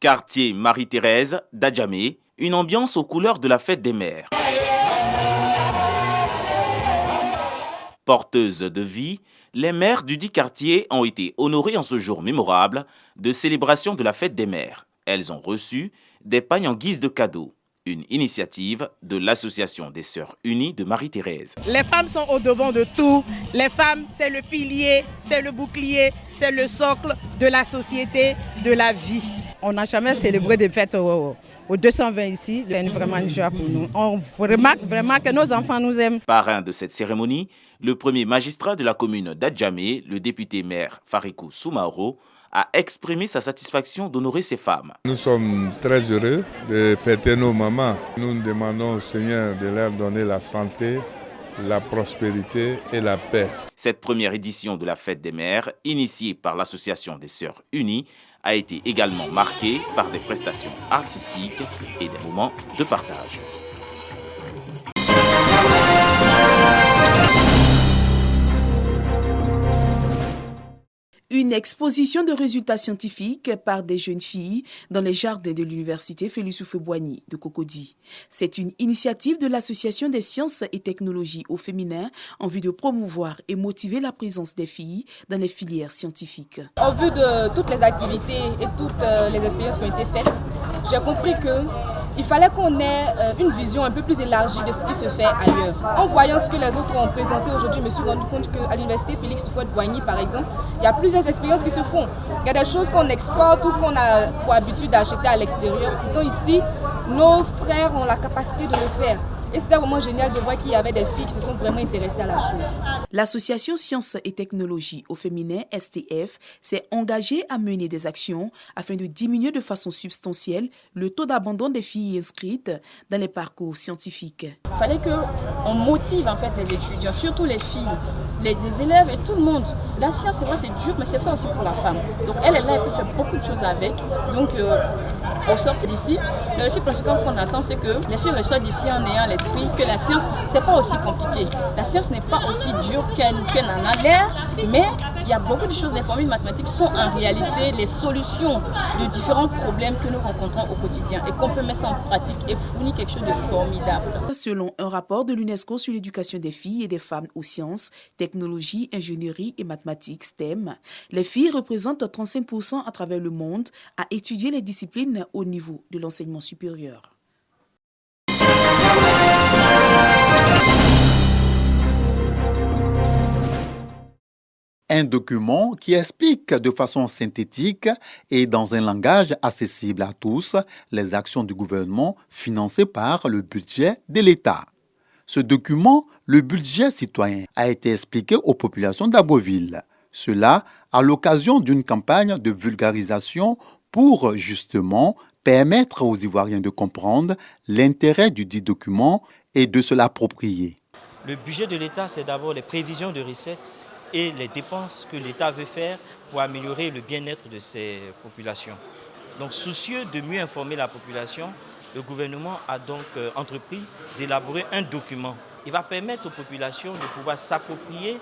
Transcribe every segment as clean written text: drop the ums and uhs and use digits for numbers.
Quartier Marie-Thérèse d'Adjamé, une ambiance aux couleurs de la fête des mères. Porteuses de vie, les mères du dit quartier ont été honorées en ce jour mémorable de célébration de la fête des mères. Elles ont reçu des pagnes en guise de cadeaux. Une initiative de l'Association des Sœurs Unies de Marie-Thérèse. Les femmes sont au devant de tout. Les femmes, c'est le pilier, c'est le bouclier, c'est le socle de la société, de la vie. On n'a jamais célébré de fête au 220 ici. C'est vraiment une joie pour nous. On remarque vraiment que nos enfants nous aiment. Parrain de cette cérémonie, le premier magistrat de la commune d'Adjamé, le député maire Farikou Soumaoro, a exprimé sa satisfaction d'honorer ces femmes. Nous sommes très heureux de fêter nos mamans. Nous demandons au Seigneur de leur donner la santé, la prospérité et la paix. Cette première édition de la fête des mères, initiée par l'Association des Sœurs Unies, a été également marquée par des prestations artistiques et des moments de partage. Une exposition de résultats scientifiques par des jeunes filles dans les jardins de l'université Félix Houphouët-Boigny de Cocody. C'est une initiative de l'Association des sciences et technologies au féminin en vue de promouvoir et motiver la présence des filles dans les filières scientifiques. En vue de toutes les activités et toutes les expériences qui ont été faites, j'ai compris qu'il fallait qu'on ait une vision un peu plus élargie de ce qui se fait ailleurs. En voyant ce que les autres ont présenté aujourd'hui, je me suis rendu compte qu'à l'université Félix Houphouët-Boigny, par exemple, il y a plusieurs expériences qui se font. Il y a des choses qu'on exporte ou qu'on a pour habitude d'acheter à l'extérieur. Pourtant ici, nos frères ont la capacité de le faire. Et c'était vraiment génial de voir qu'il y avait des filles qui se sont vraiment intéressées à la chose. L'Association Sciences et Technologies au féminin, STF, s'est engagée à mener des actions afin de diminuer de façon substantielle le taux d'abandon des filles inscrites dans les parcours scientifiques. Il fallait qu'on motive en fait les étudiants, surtout les filles, les élèves et tout le monde. La science, c'est vrai, c'est dur, mais c'est fait aussi pour la femme. Donc elle est là, elle peut faire beaucoup de choses avec. Donc au sortir d'ici, le récit principal qu'on attend, c'est que les filles ressortent d'ici en ayant l'esprit que la science, c'est pas aussi compliqué. La science n'est pas aussi dure qu'elle en a l'air, mais il y a beaucoup de choses. Les formules mathématiques sont en réalité les solutions de différents problèmes que nous rencontrons au quotidien et qu'on peut mettre ça en pratique et fournir quelque chose de formidable. Selon un rapport de l'UNESCO sur l'éducation des filles et des femmes aux sciences, technologies, ingénierie et mathématiques STEM, les filles représentent 35% à travers le monde à étudier les disciplines au niveau de l'enseignement supérieur. Un document qui explique de façon synthétique et dans un langage accessible à tous les actions du gouvernement financées par le budget de l'État. Ce document, le budget citoyen, a été expliqué aux populations d'Abbeville. Cela à l'occasion d'une campagne de vulgarisation pour justement permettre aux Ivoiriens de comprendre l'intérêt du dit document et de se l'approprier. Le budget de l'État, c'est d'abord les prévisions de recettes et les dépenses que l'État veut faire pour améliorer le bien-être de ses populations. Donc, soucieux de mieux informer la population, le gouvernement a donc entrepris d'élaborer un document. Il va permettre aux populations de pouvoir s'approprier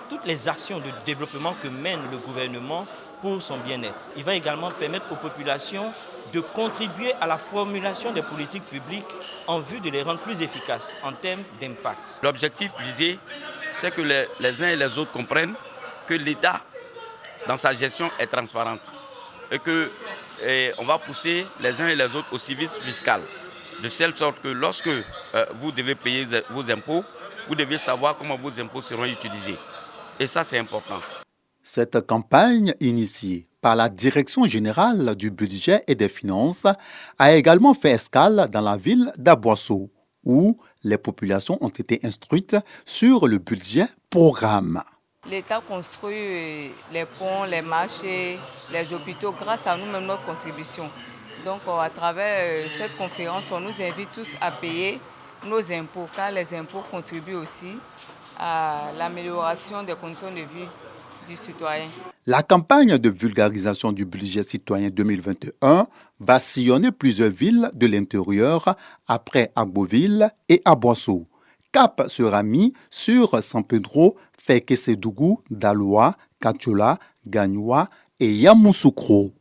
toutes les actions de développement que mène le gouvernement pour son bien-être. Il va également permettre aux populations de contribuer à la formulation des politiques publiques en vue de les rendre plus efficaces en termes d'impact. L'objectif visé, c'est que les uns et les autres comprennent que l'État, dans sa gestion, est transparente et qu'on va pousser les uns et les autres au civisme fiscal, de telle sorte que lorsque vous devez payer vos impôts, vous devez savoir comment vos impôts seront utilisés. Et ça, c'est important. Cette campagne, initiée par la Direction générale du budget et des finances, a également fait escale dans la ville d'Aboisseau, où les populations ont été instruites sur le budget programme. L'État construit les ponts, les marchés, les hôpitaux grâce à nous-mêmes, notre contribution. Donc à travers cette conférence, on nous invite tous à payer nos impôts, car les impôts contribuent aussi à l'amélioration des conditions de vie du citoyen. La campagne de vulgarisation du budget citoyen 2021 va sillonner plusieurs villes de l'intérieur après Agboville et Aboisseau. Cap sera mis sur San Pedro, Fekese-Dougou, Daloa, Kachola, Gagnoua et Yamoussoukro.